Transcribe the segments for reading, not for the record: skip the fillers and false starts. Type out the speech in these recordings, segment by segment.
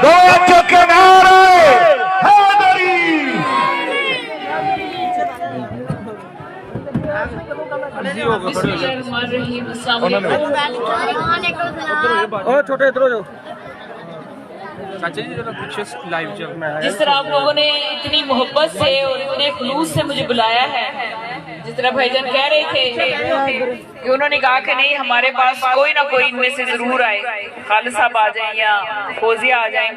توجہ کے نعرے حیدری۔ چھوٹے ادھر ہو جاؤ۔ جس طرح آپ لوگوں نے اتنی محبت سے اور اتنے خلوص سے مجھے بلایا ہے، جس طرح بھائی جان کہہ رہے تھے کہ انہوں نے کہا کہ نہیں ہمارے پاس کوئی نہ کوئی ان میں سے ضرور آئے، خالد صاحب آ جائیں یا فوزیہ آ جائیں،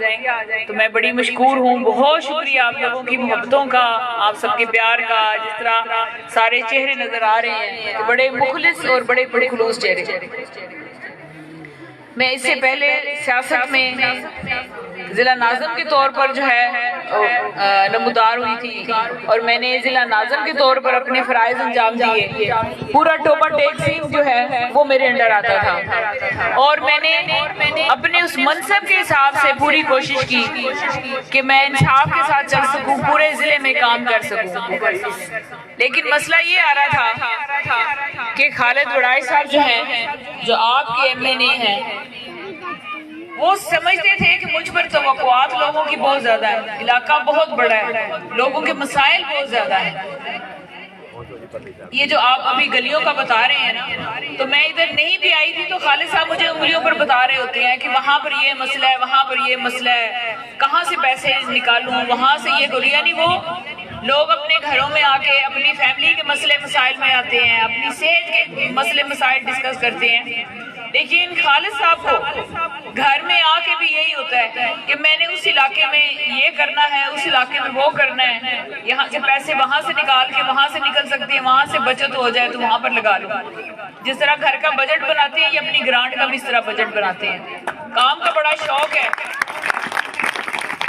تو میں بڑی مشکور ہوں۔ بہت شکریہ آپ لوگوں کی محبتوں کا، آپ سب کے پیار کا۔ جس طرح سارے چہرے نظر آ رہے ہیں، بڑے مخلص اور بڑے خلوص چہرے۔ میں اس سے پہلے سیاست میں ضلع ناظم کے طور پر جو ہے نمودار ہوئی تھی، اور میں نے ضلع ناظم کے طور پر اپنے فرائض انجام دیے۔ پورا ٹوپا ٹیک سنگھ جو ہے وہ میرے انڈر آتا تھا، اور میں نے اپنے اس منصب کے حساب سے پوری کوشش کی کہ میں انصاف کے ساتھ چل سکوں، پورے ضلع میں کام کر سکوں۔ لیکن مسئلہ یہ آ رہا تھا کہ خالد وڑائی صاحب جو ہیں، جو آپ کے ایم این اے ہیں، وہ سمجھتے تھے کہ مجھ پر توقعات لوگوں کی بہت زیادہ ہے، علاقہ بہت بڑا ہے، لوگوں کے مسائل بہت زیادہ ہیں۔ یہ جو آپ ابھی گلیوں کا بتا رہے ہیں نا، تو میں ادھر نہیں بھی آئی تھی تو خالد صاحب مجھے انگلیوں پر بتا رہے ہوتے ہیں کہ وہاں پر یہ مسئلہ ہے، وہاں پر یہ مسئلہ ہے، کہاں سے پیسے نکالوں، وہاں سے یہ کروں۔ یعنی وہ لوگ اپنے گھروں میں آ کے اپنی فیملی کے مسئلے مسائل میں آتے ہیں، اپنی صحت کے مسئلے مسائل ڈسکس کرتے ہیں، لیکن خالد صاحب کو گھر میں آ کے بھی یہی ہوتا ہے کہ میں نے اس علاقے میں یہ کرنا ہے، اس علاقے میں وہ کرنا ہے، یہاں سے پیسے وہاں سے نکال کے وہاں سے نکل سکتے ہیں، وہاں سے بچت ہو جائے تو وہاں پر لگا لوں۔ جس طرح گھر کا بجٹ بناتے ہیں، یہ اپنی گرانٹ کا بھی اس طرح بجٹ بناتے ہیں۔ کام کا بڑا شوق ہے،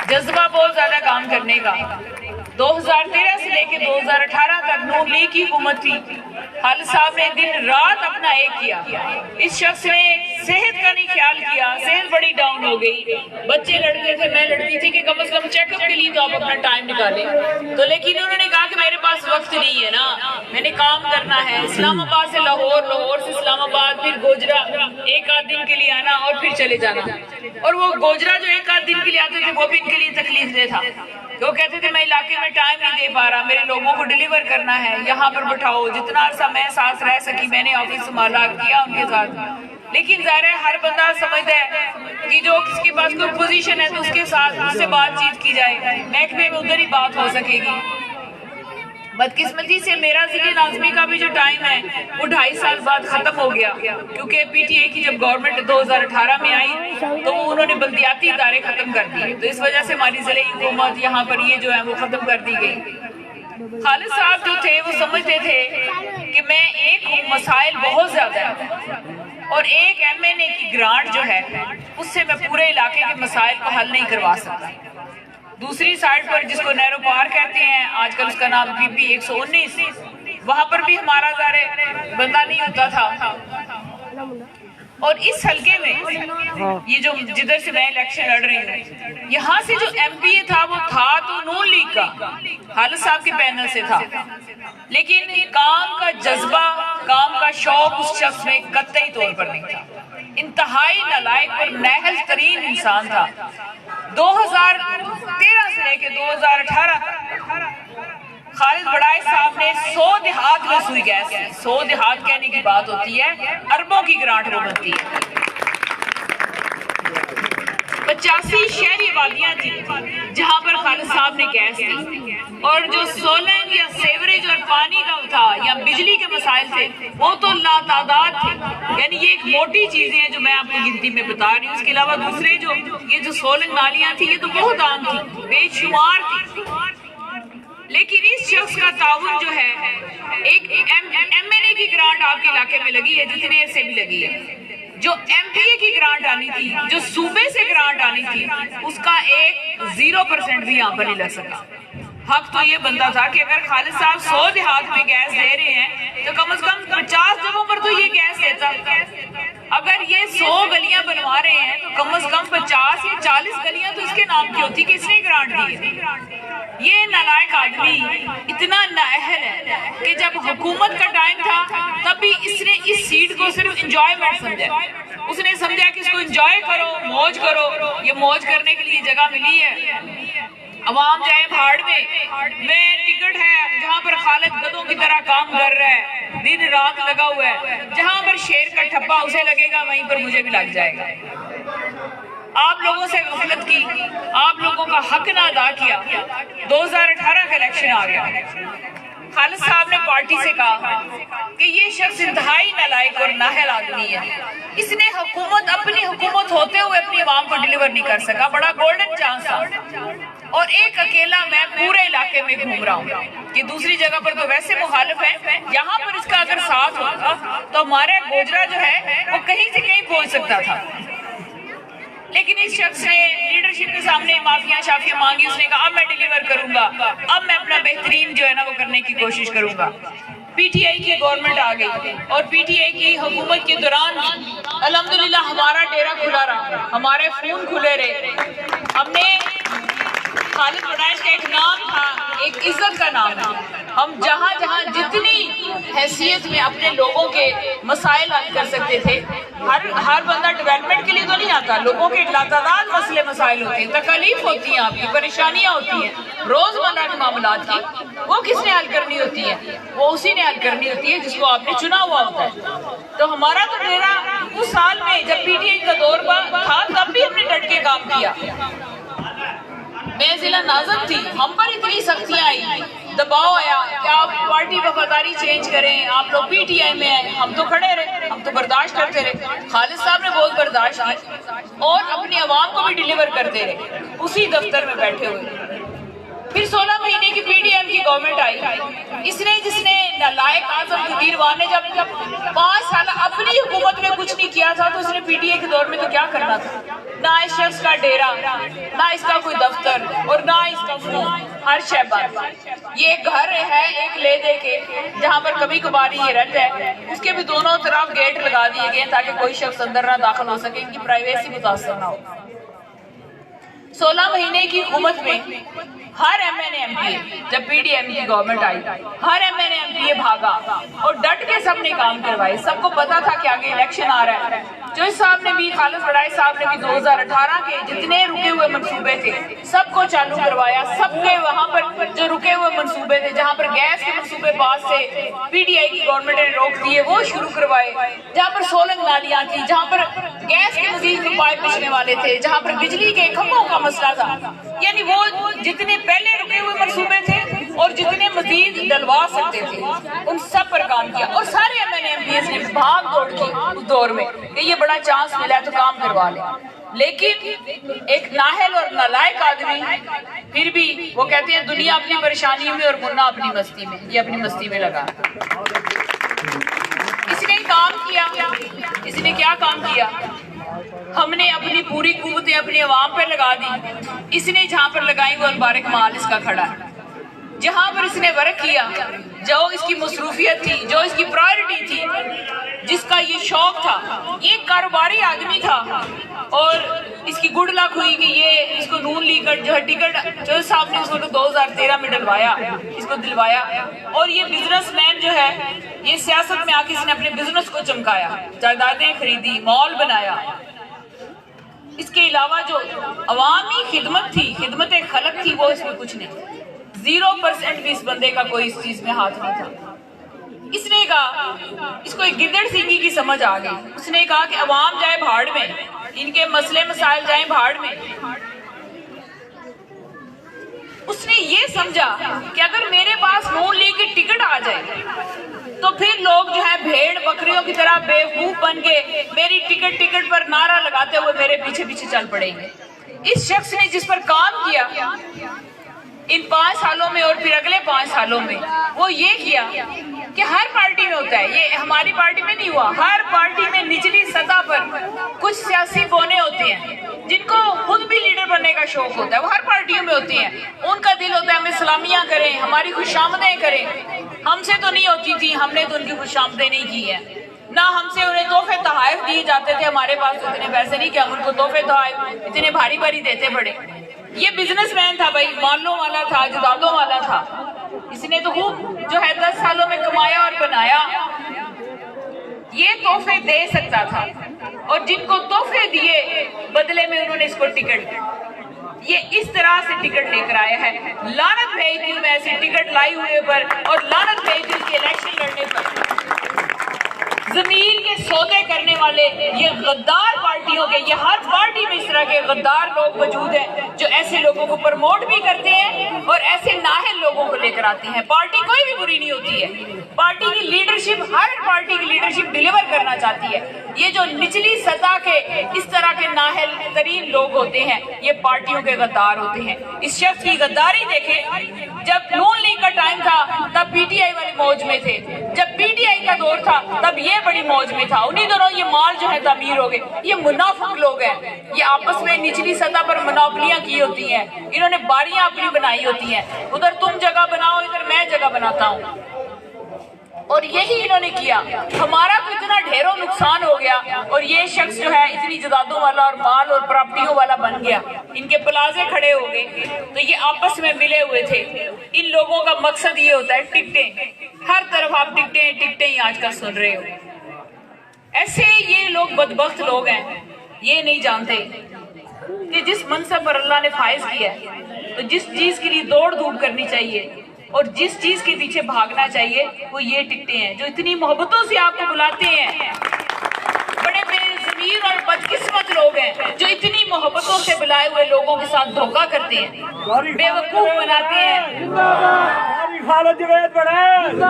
جذبہ بہت زیادہ کام کرنے کا۔ 2013 سے لے کے 2018 تک نون لیگ کی حکومت تھی، خالد صاحب نے دن رات اپنا ایک کیا۔ اس شخص نے صحت کا نہیں خیال کیا، صحت بڑی ڈاؤن ہو گئی، بچے لڑتے تھے، میں لڑتی تھی کہ کم از کم چیک اپ کے لیے تو آپ اپنا ٹائم نکالیں، تو لیکن انہوں نے کہا کہ میرے پاس وقت نہیں ہے نا، میں نے کام کرنا ہے۔ اسلام آباد سے لاہور، لاہور سے اسلام آباد، پھر گوجرا ایک آدھ دن کے لیے آنا اور پھر چلے جانا، اور وہ گوجرا جو ایک آدھ دن کے لیے آتے تھے وہ بھی ان کے لیے تکلیف دہ تھا۔ وہ کہتے تھے میں علاقے میں ٹائم نہیں دے پا رہا، میرے لوگوں کو ڈیلیور کرنا ہے، یہاں پر بٹھاؤ۔ جتنا عرصہ میں ساتھ رہ سکی میں نے آفس سنبھالا، کیا ان کے ساتھ، لیکن ظاہر ہے ہر بندہ سمجھتا ہے کہ جو کس کے پاس کوئی پوزیشن ہے تو اس کے ساتھ اس سے بات چیت کی جائے، محکمے میں ادھر ہی بات ہو سکے گی۔ بدقسمتی سے میرا ضلع ناظمی کا بھی جو ٹائم ہے وہ 2.5 سال بعد ختم ہو گیا، کیونکہ پی ٹی اے کی جب گورنمنٹ 2018 میں آئی تو انہوں نے بلدیاتی ادارے ختم کر دیے، تو اس وجہ سے ہماری ضلعی حکومت یہاں پر یہ جو ہے وہ ختم کر دی گئی۔ خالد صاحب جو تھے وہ سمجھتے تھے کہ میں ایک ہوں، مسائل بہت زیادہ ہیں، اور ایک ایم این اے کی گرانٹ جو ہے اس سے میں پورے علاقے کے مسائل کو حل نہیں کروا سکتا۔ دوسری سائڈ پر جس کو نیرو پار کہتے ہیں، آج کل اس کا نام پی پی 119، وہاں پر بھی ہمارا ظاہر بندہ نہیں ہوتا تھا، اور اس حلقے میں یہ جو جدھر سے میں الیکشن لڑ رہی ہوں، یہاں سے جو ایم پی اے تھا وہ تھا تو نون لیگ کا، خالد صاحب کے پینل سے تھا، لیکن کام کا جذبہ، کام کا شوق اس شخص میں قطعی طور پر نہیں تھا، انتہائی نالائق اور نیحل ترین انسان تھا۔ 2013 سے لے کے 2018 تک خالد وڑائی صاحب نے 100 دیہات میں سوئی گیس کی۔ 100 دیہات کہنے کی بات ہوتی ہے، اربوں کی گرانٹ وہ بنتی ہے۔ 85 شہری وادیاں تھی جہاں پر خالد صاحب نے گیس دی، اور جو سولنگ یا سیوریج اور پانی کا تھا یا بجلی کے مسائل تھے وہ تو لاتعداد تھے، یعنی یہ ایک موٹی چیزیں ہیں جو میں آپ کو گنتی میں بتا رہی ہوں۔ اس کے علاوہ دوسرے یہ جو سولنگ نالیاں تھیں یہ تو بہت عام تھی، بے شمار تھی، لیکن اس شخص کا تعاون جو ہے، ایک ایم این اے کی گرانٹ آپ کے علاقے میں لگی ہے جتنے سے بھی لگی ہے، جو ایم پی اے کی گرانٹ آنی تھی، جو صوبے سے گرانٹ آنی تھی، اس کا ایک 0% بھی یہاں پر نہیں لگ سکا۔ حق تو یہ بنتا تھا کہ اگر خالد صاحب 100 دیہات میں گیس دے رہے ہیں تو کم از کم 50 جگہوں پر تو یہ گیس دیتا۔ اگر یہ 100 گلیاں بنوا رہے ہیں تو کم از کم 50 یا 40 گلیاں تو اس کے نام کی ہوتی کہ اس نے گرانٹ دی ہے۔ یہ نالائق آدمی اتنا نااہل ہے کہ جب حکومت کا ٹائم تھا تب بھی اس نے اس سیٹ کو صرف انجوائمنٹ سمجھا. اس نے سمجھا کہ اس کو انجوائے کرو، موج کرو. یہ موج کرنے کے لیے جگہ ملی ہے. عوام جائے بھاڑ میں ٹکٹ ہے جہاں پر خالد گدوں کی طرح کام کر رہا ہے، دن رات لگا ہوا ہے. جہاں پر شیر کا ٹھپا اسے لگے گا وہیں پر مجھے بھی لگ جائے گا. آپ لوگوں سے غفلت کی، آپ لوگوں کا حق نہ ادا کیا. 2018 کا الیکشن آ گیا. خالد صاحب نے پارٹی سے کہا کہ یہ شخص انتہائی نالائق اور نااہل آدمی ہے. اس نے اپنی حکومت ہوتے ہوئے اپنی عوام کو ڈیلیور نہیں کر سکا. بڑا گولڈن چانس تھا اور ایک اکیلا میں پورے علاقے میں گھوم رہا ہوں کہ دوسری جگہ پر تو ویسے مخالف ہیں، یہاں پر اس کا اگر ساتھ ہوتا تو ہمارا گوجرا جو ہے وہ کہیں سے کہیں پہنچ سکتا تھا. لیکن اس شخص نے لیڈرشپ کے سامنے معافیاں شافیاں مانگی. اس نے کہا اب میں ڈیلیور کروں گا، اب میں اپنا بہترین جو ہے نا وہ کرنے کی کوشش کروں گا. پی ٹی آئی کی گورنمنٹ آ گئی اور پی ٹی آئی کی حکومت کے دوران الحمدللہ ہمارا ڈیرا کھلا رہا، ہمارے فون کھلے رہے. ہم نے خالد وڈائش کا ایک نام تھا، ایک عزت کا نام تھا. ہم جہاں جہاں جتنی حیثیت میں اپنے لوگوں کے مسائل حل کر سکتے تھے. ہر بندہ ڈیولپمنٹ کے لیے تو نہیں آتا، لوگوں کے لاتعداد مسئلے مسائل ہوتے ہیں، تکلیف ہوتی ہیں، آپ کی پریشانیاں ہوتی ہیں روزمرہ کے معاملات کی. وہ کس نے حل کرنی ہوتی ہے؟ وہ اسی نے حل کرنی ہوتی ہے جس کو آپ نے چنا ہوا ہوتا ہے. تو ہمارا تو ڈیرا اس سال میں جب پی ٹی آئی کا دور تھا تب بھی ہم نے ڈٹ کے کام کیا. میں ضلع ناظم تھی، ہم پر اتنی سختیاں آئی، دباؤ آیا کہ آپ پارٹی وفاداری چینج کریں، آپ لوگ پی ٹی آئی میں آئے. ہم تو کھڑے رہے، ہم تو برداشت کرتے رہے. خالد صاحب نے بہت برداشت کی اور اپنی عوام کو بھی ڈیلیور کرتے رہے اسی دفتر میں بیٹھے ہوئے. پھر 16 مہینے کی پی ڈی ایم کی گورنمنٹ آئی. جس نے نالائق اعظم قدیروان نے جب 5 سال اپنی حکومت میں کچھ نہیں کیا تھا تو اس نے پی ٹی آئی کے دور میں تو کیا کرنا تھا؟ نہ اس شخص کا ڈیرا، نہ اس کا کوئی دفتر اور نہ اس کا فون، ہر شے بند. یہ گھر ہے ایک لے دے کے جہاں پر کبھی کبھار یہ رہتا ہے، اس کے بھی دونوں طرف گیٹ لگا دیے گئے تاکہ کوئی شخص اندر نہ داخل ہو سکے، ان کی پرائیویسی متاثر نہ ہو. 16 مہینے کی حکومت میں ہر M N A M P A, جب پی ڈی ایم کی گورنمنٹ آئی ہر M N A M P A بھاگا اور ڈٹ کے سب نے کام کروائے. سب کو پتا تھا کہ آگے الیکشن آ رہا ہے. جوش صاحب نے بھی، خالد وڈائش صاحب نے بھی 2018 کے جتنے رکے ہوئے منصوبے تھے سب کو چالو کروایا. سب کے وہاں پر جو رکے ہوئے منصوبے تھے، جہاں پر گیس کے منصوبے پاس سے پی ٹی آئی کی گورنمنٹ نے روک دیے، وہ شروع کروائے. جہاں پر سولنگ نالیاں تھی، جہاں پر گیس کے مزید پائپ بچھنے والے تھے، جہاں پر بجلی کے کھمبوں کا مسئلہ تھا، یعنی وہ جتنے پہلے رکے ہوئے منصوبے تھے اور جتنے مزید ڈلوا سکتے تھے ان سب پر کام کیا. اور سارے M N A M P S نے بھاگ دوڑ کی اس دور میں کہ یہ بڑا چانس ملا ہے تو کام کروا لیں. لیکن ایک نااہل اور نالائق آدمی پھر بھی وہ کہتے ہیں دنیا اپنی پریشانی میں اور منا اپنی مستی میں. یہ اپنی مستی میں لگا. اس نے کام کیا. اس نے کیا کام کیا؟ ہم نے اپنی پوری قوتیں اپنی عوام پہ لگا دی. اس نے جہاں پر لگائی وہ البارک مال اس کا کھڑا ہے. جہاں پر اس نے ورک کیا، جو اس کی مصروفیت تھی، جو اس کی پرائرٹی تھی، جس کا یہ شوق تھا، یہ کاروباری آدمی تھا. اور اس کی گڈ لک ہوئی کہ یہ اس کو نون لیگ کا جو ہے ٹکٹ جو صاحب نے اس کو 2013 میں ڈلوایا، اس کو دلوایا. اور یہ بزنس مین جو ہے یہ سیاست میں آ کے اس نے اپنے بزنس کو چمکایا، جائیدادیں خریدی، مال بنایا. اس کے علاوہ جو عوامی خدمت تھی، خدمت خلق تھی، وہ اس میں کچھ نہیں. 0% بھی اس بندے کا کوئی اس چیز میں ہاتھ نہیں تھا. اس نے کہا، اس کو ایک گدڑ سینگی کی سمجھ آ گئی. اس نے کہا کہ عوام جائے بھاڑ میں، ان کے مسئلے مسائل جائیں بھاڑ میں. اس نے یہ سمجھا کہ اگر میرے پاس نون لیگ کی ٹکٹ آ جائے تو پھر لوگ جو ہے بھیڑ بکریوں کی طرح بیوقوف بن کے میری ٹکٹ پر نعرہ لگاتے ہوئے میرے پیچھے پیچھے چل پڑیں گے. اس شخص نے جس پر کام کیا ان 5 سالوں میں اور پھر اگلے 5 سالوں میں، وہ یہ کیا کہ ہر پارٹی میں ہوتا ہے، یہ ہماری پارٹی میں نہیں ہوا، ہر پارٹی میں نچلی سطح پر کچھ سیاسی کونے ہوتے ہیں جن کو خود بھی لیڈر بننے کا شوق ہوتا ہے. وہ ہر پارٹیوں میں ہوتے ہیں. ان کا دل ہوتا ہے ہمیں سلامیاں کریں، ہماری خوش آمدیں کریں. ہم سے تو نہیں ہوتی تھی، ہم نے تو ان کی خوش آمدیں نہیں کی ہیں. نہ ہم سے انہیں تحفے تحائف دیے جاتے تھے. ہمارے پاس اتنے پیسے نہیں کہ ہم ان کو تحفے تحائف اتنے بھاری بھاری دیتے پڑے. یہ بزنس مین تھا بھائی، مالوں والا تھا، جائیدادوں والا تھا، اس نے تو خوب جو ہے 10 سالوں میں کمایا اور بنایا، یہ تحفے دے سکتا تھا، اور جن کو تحفے دیے بدلے میں انہوں نے اس کو ٹکٹ، یہ اس طرح سے ٹکٹ لے کر آیا ہے۔ لعنت بھیجتی ہوں میں ایسے ٹکٹ لائی ہوئے پر، اور لعنت بھیجتی ہوں کہ الیکشن لڑنے پر۔ ضمیر کے سودے کرنے والے یہ غدار پارٹیوں کے، یہ ہر پارٹی میں اس طرح کے غدار لوگ موجود ہیں جو ایسے لوگوں کو پروموٹ بھی کرتے ہیں اور ایسے نااہل لوگوں کو لے کر آتے ہیں۔ پارٹی کوئی بھی بری نہیں ہوتی ہے، پارٹی کی لیڈرشپ، ہر پارٹی کی لیڈرشپ ڈیلیور کرنا چاہتی ہے۔ یہ جو نچلی سطح کے اس طرح کے نااہل ترین لوگ ہوتے ہیں، یہ پارٹیوں کے غدار ہوتے ہیں۔ اس شخص کی غداری دیکھیں، جب نون لیگ کا ٹائم تھا تب پی ٹی آئی والے موج میں تھے، جب پی ٹی آئی کا دور تھا تب یہ بڑی موج میں تھا، انہی دونوں یہ مال جو ہے تعمیر ہو گئے۔ یہ منافق لوگ ہیں، یہ آپس میں نچلی سطح پر مناپلیاں کی ہوتی ہیں، انہوں نے باریاں اپنی بنائی ہوتی ہیں، ادھر تم جگہ بناؤ ادھر میں جگہ بناتا ہوں، اور یہی انہوں نے کیا۔ ہمارا تو اتنا ڈھیروں نقصان ہو گیا، اور یہ شخص جو ہے اتنی جائیدادوں والا اور مال اور پراپرٹیوں والا بن گیا، ان کے پلازے کھڑے ہو گئے۔ تو یہ آپس میں ملے ہوئے تھے، ان لوگوں کا مقصد یہ ہوتا ہے ٹکٹیں، ہر طرف آپ ٹکٹیں ہی آج کل سن رہے ہو۔ ایسے یہ لوگ بدبخت لوگ ہیں، یہ نہیں جانتے کہ جس منصب پر اللہ نے فائز کیا ہے، تو جس چیز کے لیے دوڑ دھوپ کرنی چاہیے اور جس چیز کے پیچھے بھاگنا چاہیے وہ یہ ٹکٹیں ہیں جو اتنی محبتوں سے آپ کو بلاتے ہیں۔ بڑے بے ضمیر اور بدقسمت لوگ ہیں جو اتنی محبتوں سے بلائے ہوئے لوگوں کے ساتھ دھوکہ کرتے ہیں، بے وقوف بناتے ہیں۔ خالد جاوید بڑھے،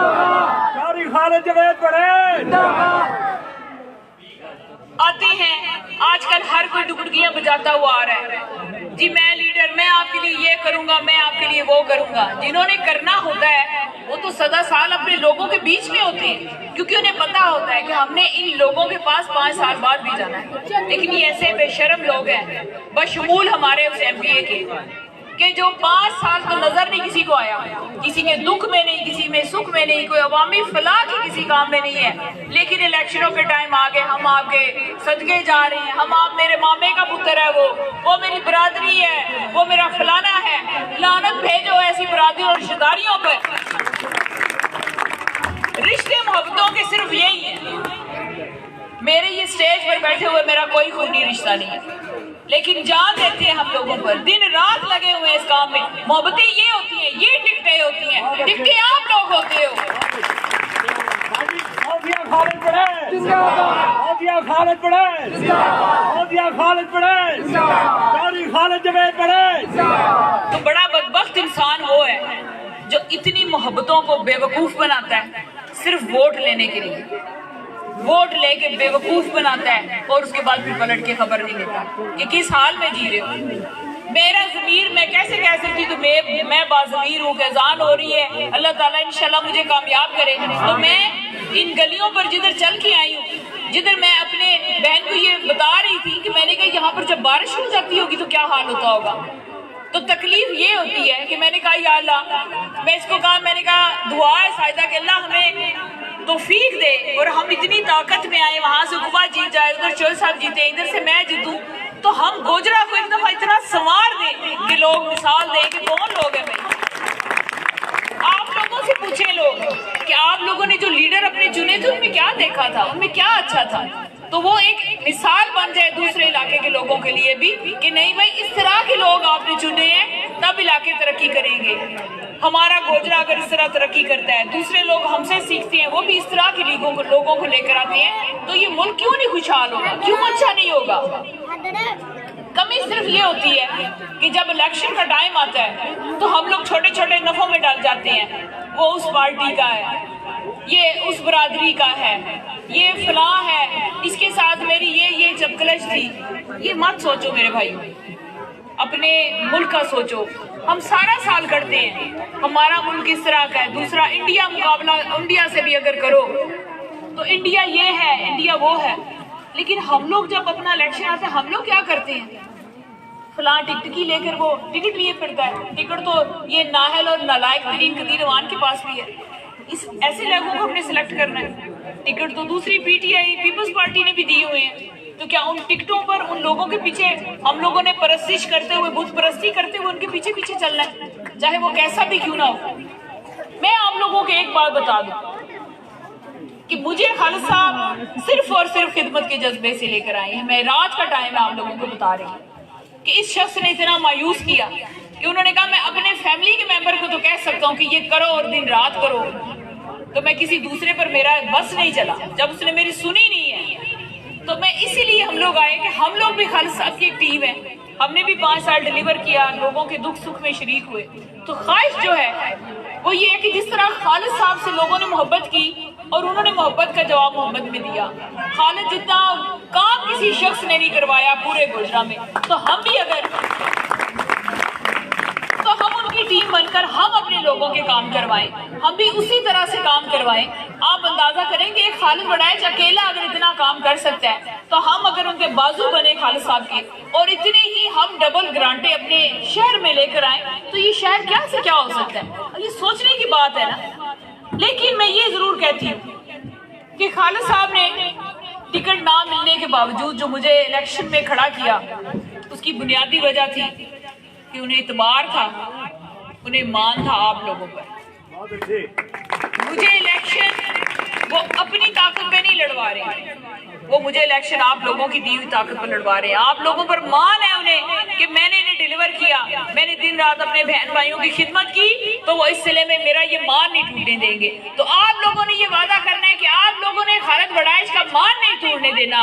خالد جاوید بڑھے، آتے ہیں آج کل ہر کوئی ڈگڈگیاں بجاتا ہوا آ رہا ہے، جی میں لیڈر، میں آپ کے لیے یہ کروں گا، میں آپ کے لیے وہ کروں گا۔ جنہوں نے کرنا ہوتا ہے وہ تو سدا سال اپنے لوگوں کے بیچ میں ہوتے ہیں، کیونکہ انہیں پتا ہوتا ہے کہ ہم نے ان لوگوں کے پاس 5 سال بعد بھی جانا ہے۔ لیکن یہ ایسے بے شرم لوگ ہیں، بشمول ہمارے اس ایم پی اے کے، کہ جو 5 سال تو نظر نہیں کسی کو آیا، کسی کے دکھ میں نہیں، کسی میں سکھ میں نہیں، کوئی عوامی فلاح کی کسی کام میں نہیں ہے، لیکن الیکشنوں کے ٹائم آگے ہم آپ کے صدقے جا رہے ہیں، ہم آپ میرے مامے کا پتر ہے، وہ میری برادری ہے، وہ میرا فلانا ہے۔ لعنت بھیجو ایسی برادری اور رشتہ داریوں پر۔ رشتے محبتوں کے صرف یہی ہیں۔ میرے یہ سٹیج پر بیٹھے ہوئے میرا کوئی خونی رشتہ نہیں ہے، لیکن جان دیتے ہیں ہم لوگوں پر، دن رات لگے ہوئے اس کام میں۔ محبتیں یہ ہوتی ہیں، یہ ٹکٹیں ہوتی ہیں، ٹکٹیں آپ لوگ ہوتے ہو۔ خالد بڑھے، خالد بڑھے، خالد بڑھے، خالد جاوید بڑھے۔ تو بڑا بدبخت انسان وہ ہے جو اتنی محبتوں کو بے وقوف بناتا ہے صرف ووٹ لینے کے لیے، ووٹ لے کے بے وقوف بناتا ہے اور اس کے بعد پھر پلٹ کے خبر نہیں لیتا کہ کس حال میں جی رہے ہو۔ میرا ضمیر، میں کیسے کہہ سکتی تو میں باضمیر ہوں کہ اذان ہو رہی ہے، اللہ تعالیٰ انشاءاللہ مجھے کامیاب کرے، تو میں ان گلیوں پر جدھر چل کے آئی ہوں، جدھر میں اپنے بہن کو یہ بتا رہی تھی کہ میں نے کہا یہاں پر جب بارش ہو جاتی ہوگی تو کیا حال ہوتا ہوگا، تو تکلیف یہ ہوتی ہے کہ میں نے کہا یا اللہ، میں اس کو کہا، میں نے کہا دعا ہے سائدہ کہ اللہ ہمیں توفیق دے اور ہم اتنی طاقت میں آئے، وہاں سے عقبہ جیت جائے، ادھر چول صاحب جیتے، ادھر سے میں جیتوں، تو ہم گوجرا کو ایک دفعہ اتنا سنوار دیں کہ لوگ مثال دیں کہ کون لوگ ہیں بھائی۔ آپ لوگوں سے پوچھیں لوگ کہ آپ لوگوں نے جو لیڈر اپنے چنے تھے ان میں کیا دیکھا تھا، ان میں کیا اچھا تھا، تو وہ ایک مثال بن جائے دوسرے علاقے کے لوگوں کے لیے بھی کہ نہیں بھائی اس طرح کے لوگ آپ نے چنے ہیں تب علاقے ترقی کریں گے۔ ہمارا گوجرا اگر اس طرح ترقی کرتا ہے، دوسرے لوگ ہم سے سیکھتے ہیں، وہ بھی اس طرح کے لوگوں کو لے کر آتے ہیں، تو یہ ملک کیوں نہیں خوشحال ہوگا، کیوں اچھا نہیں ہوگا؟ کمی صرف یہ ہوتی ہے کہ جب الیکشن کا ٹائم آتا ہے تو ہم لوگ چھوٹے چھوٹے نفعوں میں ڈال جاتے ہیں، وہ اس پارٹی کا ہے، یہ اس برادری کا ہے، یہ فلاں ہے، اس کے ساتھ میری یہ چپکلش تھی۔ یہ مت سوچو میرے بھائی، اپنے ملک کا سوچو۔ ہم سارا سال کرتے ہیں، ہمارا ملک اس طرح کا ہے، دوسرا انڈیا مقابلہ انڈیا سے بھی اگر کرو تو انڈیا یہ ہے، انڈیا وہ ہے، لیکن ہم لوگ جب اپنا الیکشن آتا ہے ہم لوگ کیا کرتے ہیں؟ فلاں ٹکٹ کی لے کر وہ ٹکٹ لیے پھرتا ہے، ٹکٹ تو یہ نااہل اور نالائق ترین قدیر روان کے پاس بھی ہے، ایسے لوگوں کو ہم نے سلیکٹ کرنا ہے۔ ٹکٹ تو دوسری P T I Peoples Party نے بھی دیے ہوئے ہیں، تو کیا ان ٹکٹوں پر ان لوگوں کے پیچھے ہم لوگوں نے پرستش کرتے ہوئے، بت پرستی کرتے ہوئے ان کے پیچھے پیچھے چلنا ہے، چاہے وہ کیسا بھی کیوں نہ ہو؟ میں آپ لوگوں کو ایک بات بتا دوں کہ مجھے خالد صاحب صرف اور صرف خدمت کے جذبے سے لے کر آئے ہیں۔ میں رات کا ٹائم آپ لوگوں کو بتا رہی ہوں کہ اس شخص نے اتنا مایوس کیا کہ انہوں نے کہا میں اپنے فیملی کے ممبر کو تو کہہ سکتا ہوں کہ یہ کرو اور دن رات کرو، تو میں کسی دوسرے پر میرا بس نہیں چلا۔ جب اس نے میری سنی نہیں ہے تو میں اسی لیے ہم لوگ آئے کہ ہم لوگ بھی خالد صاحب کی ایک ٹیم ہے، ہم نے بھی 5 سال ڈیلیور کیا، لوگوں کے دکھ سکھ میں شریک ہوئے۔ تو خواہش جو ہے وہ یہ ہے کہ جس طرح خالد صاحب سے لوگوں نے محبت کی اور انہوں نے محبت کا جواب محبت میں دیا، خالد جتنا کام کسی شخص نے نہیں کروایا پورے گوجرا میں، تو ہم بھی تو ہم ان کی ٹیم بن کر ہم اپنے لوگوں کے کام کروائیں، ہم بھی اسی طرح سے کام کروائیں۔ آپ اندازہ کریں کہ ایک خالد وڑائچ اکیلا اگر اتنا کام کر سکتا ہے تو ہم اگر ان کے بازو بنے خالد صاحب کے اور اتنی ہی ہم ڈبل گرانٹیں اپنے شہر میں لے کر آئیں تو یہ شہر کیا سے کیا ہو سکتا ہے؟ یہ سوچنے کی بات ہے نا۔ لیکن میں یہ ضرور کہتی ہوں کہ خالد صاحب نے ٹکٹ نہ ملنے کے باوجود جو مجھے الیکشن میں کھڑا کیا، اس کی بنیادی وجہ تھی کہ انہیں اعتبار تھا، انہیں مان تھا آپ لوگوں پر۔ مجھے الیکشن وہ اپنی طاقت پہ نہیں لڑوا رہے ہیں، وہ مجھے الیکشن آپ لوگوں کی دی ہوئی طاقت پر لڑوا رہے ہیں۔ آپ لوگوں پر مان ہے انہیں کہ میں نے انہیں ڈیلیور کیا، میں نے دن رات اپنے بہن بھائیوں کی خدمت کی، تو وہ اس سلے میں میرا یہ مان نہیں ٹوٹنے دیں گے۔ تو آپ لوگوں نے یہ وعدہ کرنا ہے کہ آپ لوگوں نے خالد وڑائچ کا مان نہیں توڑنے دینا،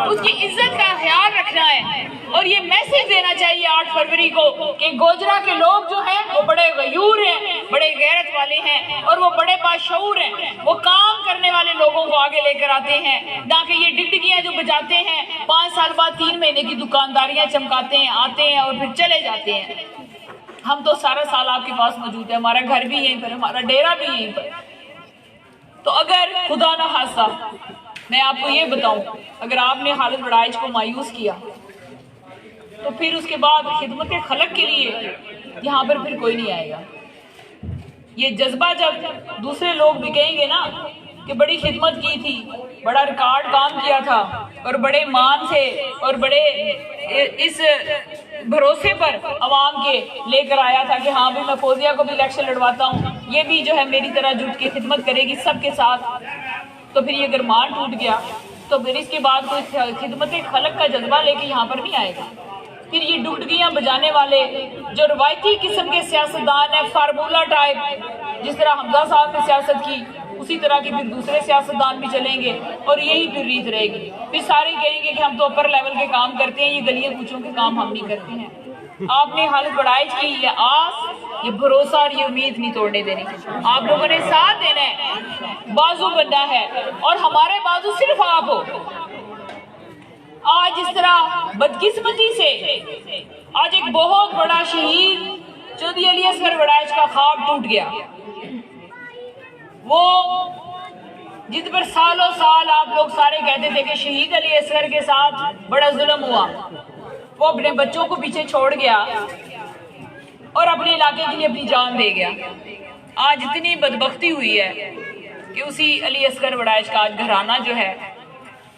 اس کی عزت کا خیال رکھنا ہے۔ اور یہ میسج دینا چاہیے 8 فروری کو کہ گوجرا کے لوگ جو ہیں وہ بڑے غیور ہیں، بڑے غیرت والے ہیں اور وہ بڑے باشعور ہیں، وہ کام کرنے والے لوگوں کو آگے لے کر آتے ہیں، نہ کہ یہ ڈگڈگیاں جو بجاتے ہیں 5 سال بعد 3 مہینے کی دکانداریاں چمکاتے ہیں، آتے ہیں اور پھر چلے جاتے ہیں۔ ہم تو سارا سال آپ کے پاس موجود ہے، ہمارا گھر بھی یہیں پر، ہمارا ڈیرا بھی یہیں پر۔ تو اگر خدا نہ خواستہ میں آپ کو یہ بتاؤں، اگر آپ نے خالد وڑائچ کو مایوس کیا تو پھر اس کے بعد خدمت خلق کے لیے یہاں پر پھر کوئی نہیں آئے گا۔ یہ جذبہ جب دوسرے لوگ بھی کہیں گے نا کہ بڑی خدمت کی تھی، بڑا ریکارڈ کام کیا تھا اور بڑے مان سے اور بڑے اس بھروسے پر عوام کے لے کر آیا تھا کہ ہاں بھی میں فوزیہ کو بھی الیکشن لڑواتا ہوں، یہ بھی جو ہے میری طرح جٹ کے خدمت کرے گی سب کے ساتھ، تو پھر یہ اگر مان ٹوٹ گیا تو پھر اس کے بعد کوئی خدمت خلق کا جذبہ لے کے یہاں پر نہیں آئے گا۔ پھر یہ ڈگڈگیاں بجانے والے جو روایتی قسم کے سیاستدان ہیں، فارمولہ ٹائپ، جس طرح حمزہ صاحب نے سیاست کی اسی طرح کے پھر دوسرے سیاستدان بھی چلیں گے اور یہی پھر ریت رہے گی۔ پھر سارے کہیں گے کہ ہم تو اپر لیول کے کام کرتے ہیں، یہ گلیاں کوچوں کے کام ہم نہیں کرتے ہیں۔ آپ نے خالد وڑائچ کی یہ آس، یہ بھروسہ اور یہ امید نہیں توڑنے دینی، آپ لوگوں نے ساتھ دینا ہے، بازو بننا ہے، اور ہمارے بازو صرف آپ ہو۔ آج اس طرح بدقسمتی سے آج ایک بہت بڑا شہید چودھری علی اصغر وڑائچ کا خواب ٹوٹ گیا، وہ جس پر سالوں سال آپ لوگ سارے کہتے تھے کہ شہید علی اصغر کے ساتھ بڑا ظلم ہوا، وہ اپنے بچوں کو پیچھے چھوڑ گیا اور اپنے علاقے کے لیے اپنی جان دے گیا۔ آج اتنی بدبختی ہوئی ہے کہ اسی علی اصغر وڑائچ کا آج گھرانہ جو ہے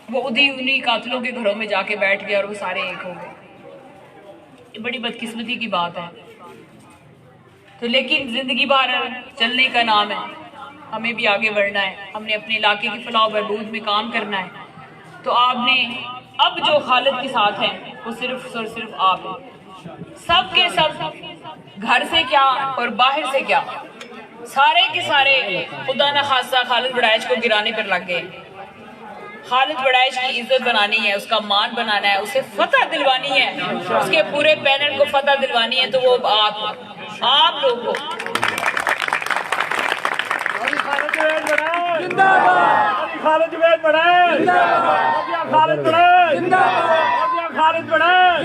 وہ انہی قاتلوں کے گھروں میں جا کے بیٹھ گیا اور وہ سارے ایک ہو گئے۔ یہ بڑی بدقسمتی کی بات ہے۔ تو لیکن زندگی بھر چلنے کا نام ہے، ہمیں بھی آگے بڑھنا ہے، ہم نے اپنے علاقے کی فلاح و بہبود میں کام کرنا ہے۔ تو آپ نے اب جو خالد کے ساتھ ہیں وہ صرف اور صرف آپ ہیں، سب کے سب گھر سے کیا اور باہر سے کیا سارے کے سارے خدا نہ خاصہ خالد وڑائچ کو گرانے پر لگ گئے۔ خالد وڑائچ کی عزت بنانی ہے، اس کا مان بنانا ہے، اسے فتح دلوانی ہے، اس کے پورے پینل کو فتح دلوانی ہے، تو وہ آپ لوگ کو خالد جوید بڑھائے، خالد بڑھائے، خالد بڑھائے۔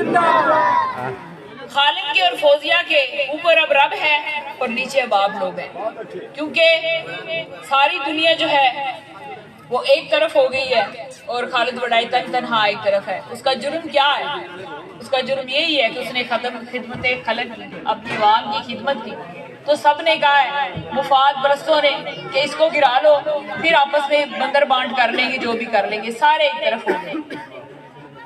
خالد کے اور فوزیہ کے اوپر اب رب ہے اور نیچے اب آپ لوگ ہیں، کیونکہ ساری دنیا جو ہے وہ ایک طرف ہو گئی ہے اور خالد وڑائچ تنہا ایک طرف ہے۔ اس کا جرم کیا ہے؟ اس کا جرم یہی ہے کہ اس نے خدمت خلق کی، اپنی عوام کی خدمت کی۔ تو سب نے کہا ہے، مفاد پرستوں نے، کہ اس کو گرا لو، پھر آپس میں بندر بانٹ کر لیں گے، جو بھی کر لیں گے، سارے ایک طرف ہو گئے۔